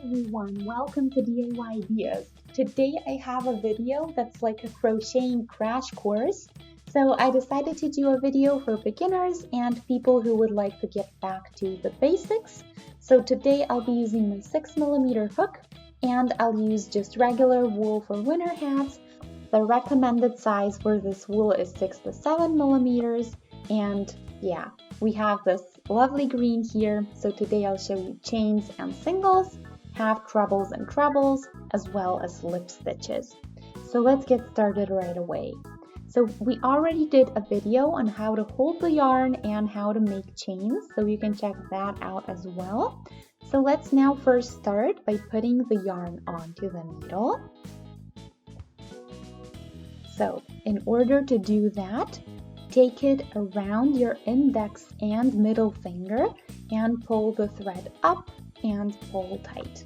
Everyone, welcome to DIY Ideas. Today I have a video that's like a crocheting crash course. So I decided to do a video for beginners and people who would like to get back to the basics. So today I'll be using my 6mm hook and I'll use just regular wool for winter hats. The recommended size for this wool is 6 to 7mm, and yeah, we have this lovely green here. So today I'll show you chains and singles, half trebles and trebles, as well as slip stitches. So let's get started right away. So we already did a video on how to hold the yarn and how to make chains, so you can check that out as well. So let's now first start by putting the yarn onto the needle. So in order to do that, take it around your index and middle finger and pull the thread up and pull tight.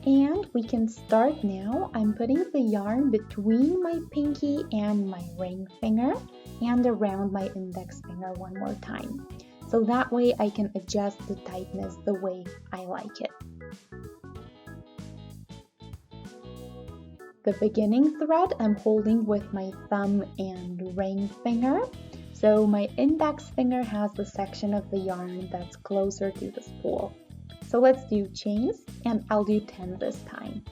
And we can start now. I'm putting the yarn between my pinky and my ring finger and around my index finger one more time. So that way I can adjust the tightness the way I like it. The beginning thread I'm holding with my thumb and ring finger. So my index finger has the section of the yarn that's closer to the spool. So let's do chains, and I'll do 10 this time.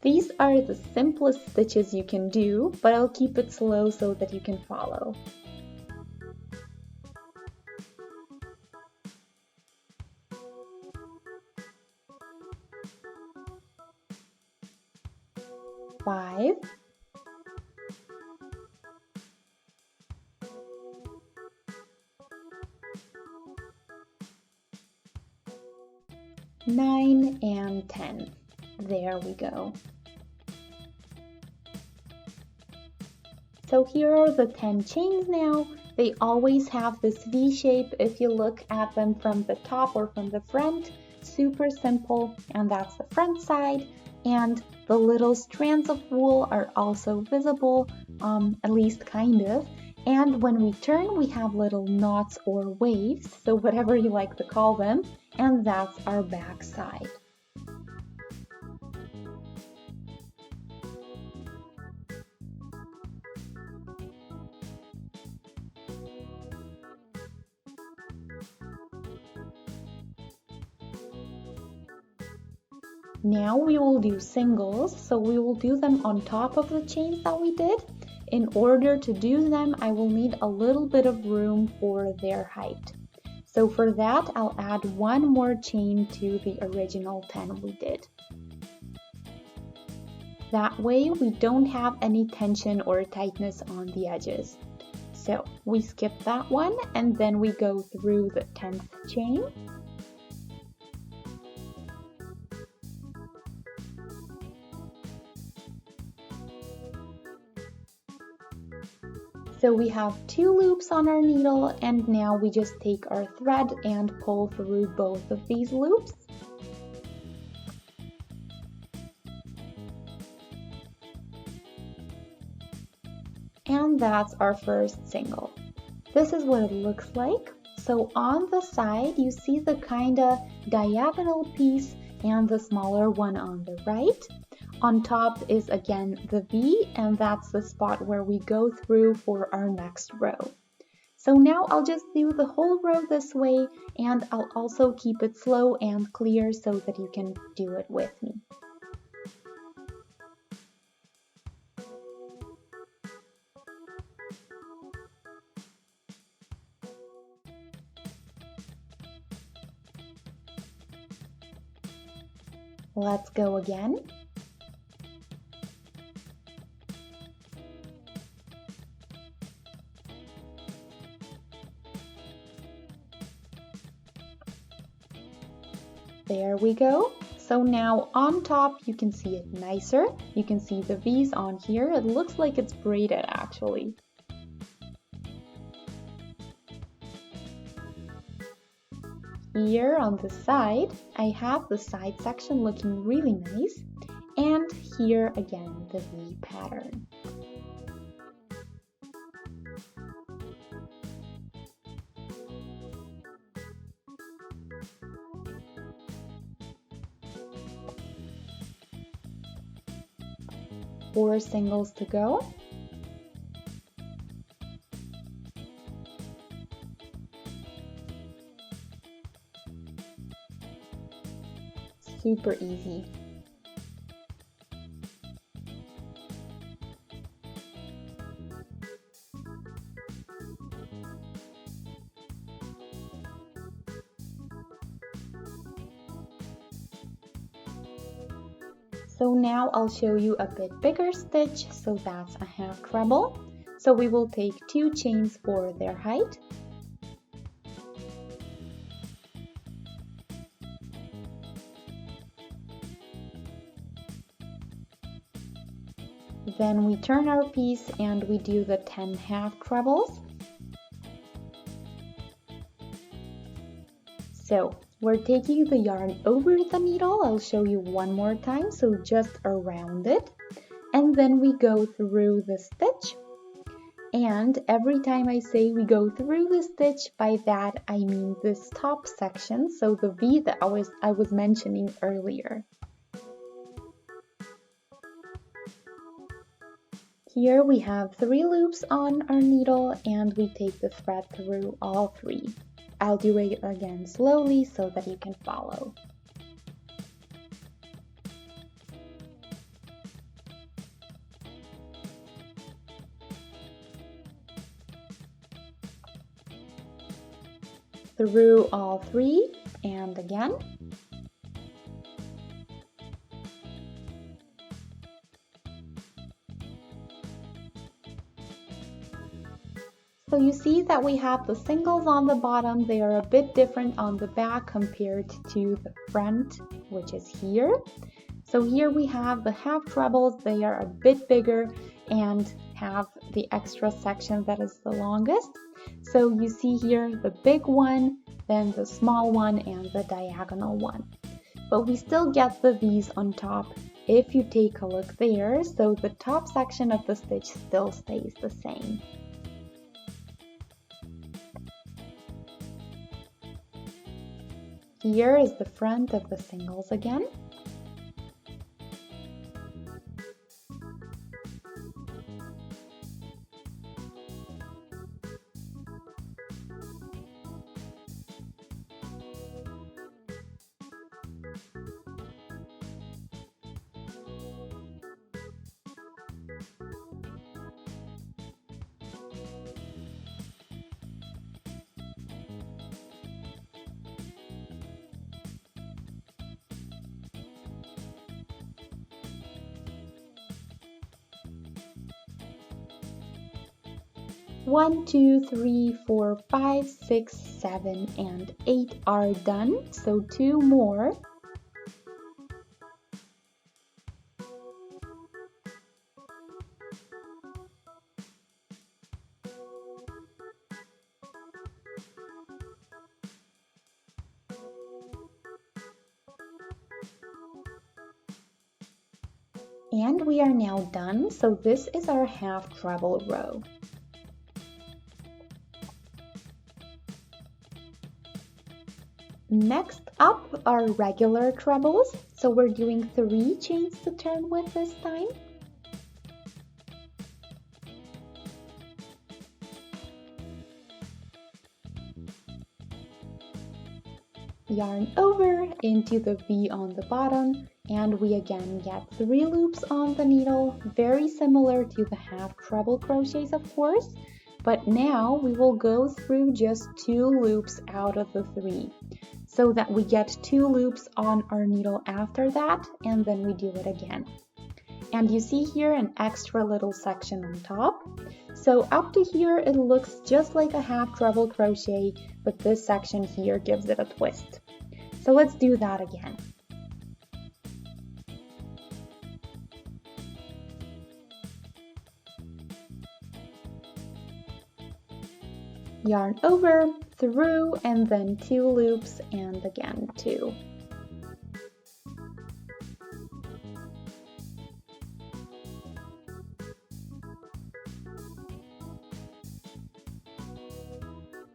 These are the simplest stitches you can do, but I'll keep it slow so that you can follow. Five, 9 and 10. There we go. So here are the 10 chains now. They always have this V shape if you look at them from the top or from the front. Super simple, and that's the front side. And the little strands of wool are also visible, at least kind of. And when we turn, we have little knots or waves, so whatever you like to call them, and that's our back side. Now we will do singles, so we will do them on top of the chains that we did. In order to do them, I will need a little bit of room for their height. So for that, I'll add one more chain to the original 10 we did. That way we don't have any tension or tightness on the edges. So we skip that one and then we go through the 10th chain. So we have 2 loops on our needle, and now we just take our thread and pull through both of these loops. And that's our first single. This is what it looks like. So on the side, you see the kinda diagonal piece and the smaller one on the right. On top is again the V, and that's the spot where we go through for our next row. So now I'll just do the whole row this way, and I'll also keep it slow and clear so that you can do it with me. Let's go again. There we go. So now on top you can see it nicer. You can see the V's on here. It looks like it's braided actually. Here on the side, I have the side section looking really nice. And here again the V pattern. Four singles to go. Super easy. So now I'll show you a bit bigger stitch, so that's a half treble. So we will take 2 chains for their height. Then we turn our piece and we do the 10 half trebles. So we're taking the yarn over the needle. I'll show you one more time, so just around it. And then we go through the stitch. And every time I say we go through the stitch, by that I mean this top section, so the V that I was mentioning earlier. Here we have 3 loops on our needle and we take the thread through all 3. I'll do it again slowly so that you can follow. Through all 3 and again. So you see that we have the singles on the bottom. They are a bit different on the back compared to the front, which is here. So here we have the half trebles. They are a bit bigger and have the extra section that is the longest. So you see here the big one, then the small one, and the diagonal one. But we still get the V's on top if you take a look there, so the top section of the stitch still stays the same. Here is the front of the singles again. One, 2, 3, 4, 5, 6, 7, and 8 are done, so 2 more. And we are now done, so this is our half treble row. Next up are regular trebles, so we're doing 3 chains to turn with this time. Yarn over into the V on the bottom, and we again get 3 loops on the needle, very similar to the half treble crochets of course, but now we will go through just 2 loops out of the 3. So that we get 2 loops on our needle after that, and then we do it again. And you see here an extra little section on top. So up to here it looks just like a half treble crochet, but this section here gives it a twist. So let's do that again. Yarn over, through, and then 2 loops, and again 2.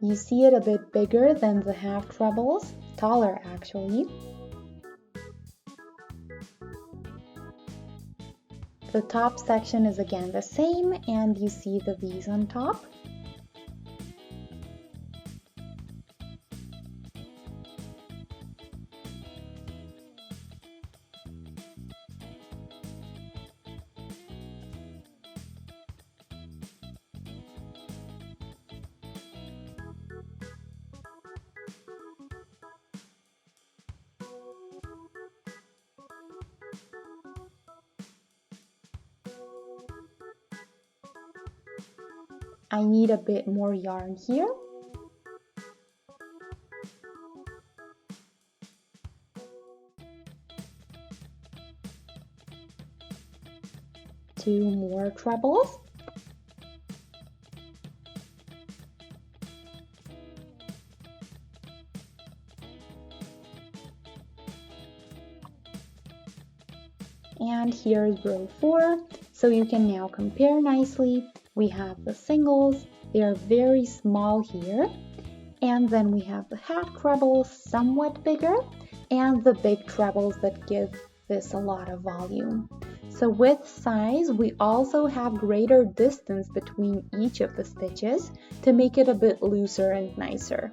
You see it a bit bigger than the half trebles, taller actually. The top section is again the same, and you see the V's on top. I need a bit more yarn here. Two more trebles. And here's row 4, so you can now compare nicely. We have the singles, they are very small here, and then we have the half trebles, somewhat bigger, and the big trebles that give this a lot of volume. So with size, we also have greater distance between each of the stitches to make it a bit looser and nicer.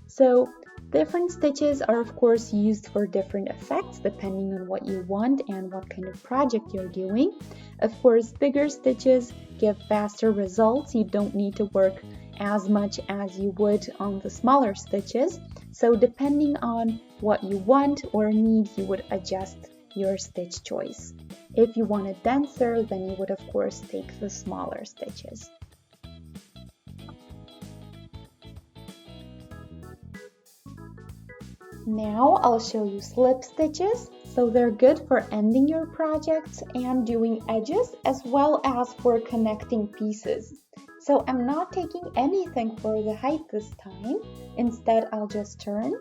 So different stitches are of course used for different effects depending on what you want and what kind of project you're doing. Of course, bigger stitches give faster results. You don't need to work as much as you would on the smaller stitches. So depending on what you want or need, you would adjust your stitch choice. If you want it denser, then you would of course take the smaller stitches. Now I'll show you slip stitches. So they're good for ending your projects and doing edges as well as for connecting pieces. So I'm not taking anything for the height this time. Instead, I'll just turn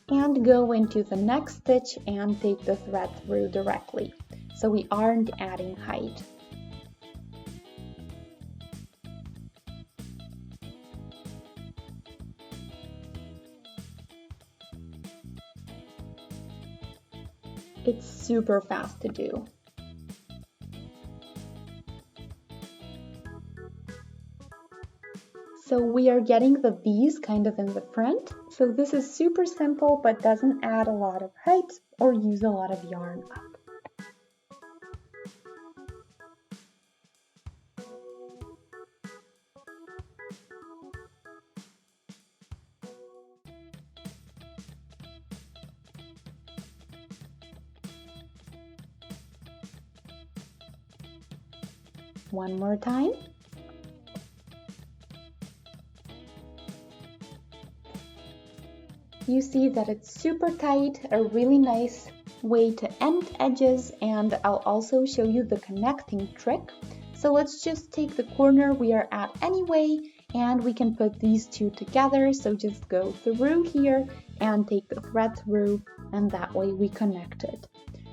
and go into the next stitch and take the thread through directly. So we aren't adding height. It's super fast to do. So we are getting the V's kind of in the front. So this is super simple but doesn't add a lot of height or use a lot of yarn up. One more time. You see that it's super tight, a really nice way to end edges, and I'll also show you the connecting trick. So let's just take the corner we are at anyway, and we can put these two together. So just go through here and take the thread through, and that way we connect it.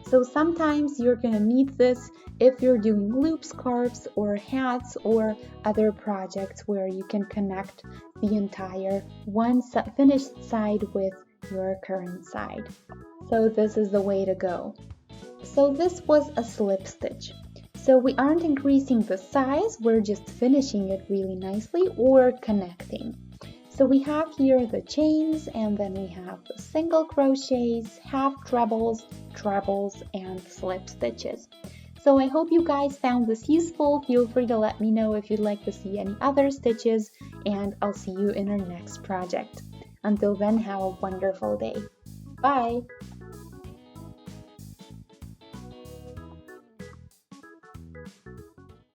So sometimes you're gonna need this if you're doing loop scarves or hats or other projects where you can connect the entire finished side with your current side. So this is the way to go. So this was a slip stitch. So we aren't increasing the size, we're just finishing it really nicely or connecting. So we have here the chains, and then we have the single crochets, half trebles, and slip stitches. So I hope you guys found this useful. Feel free to let me know if you'd like to see any other stitches, and I'll see you in our next project. Until then, have a wonderful day. Bye!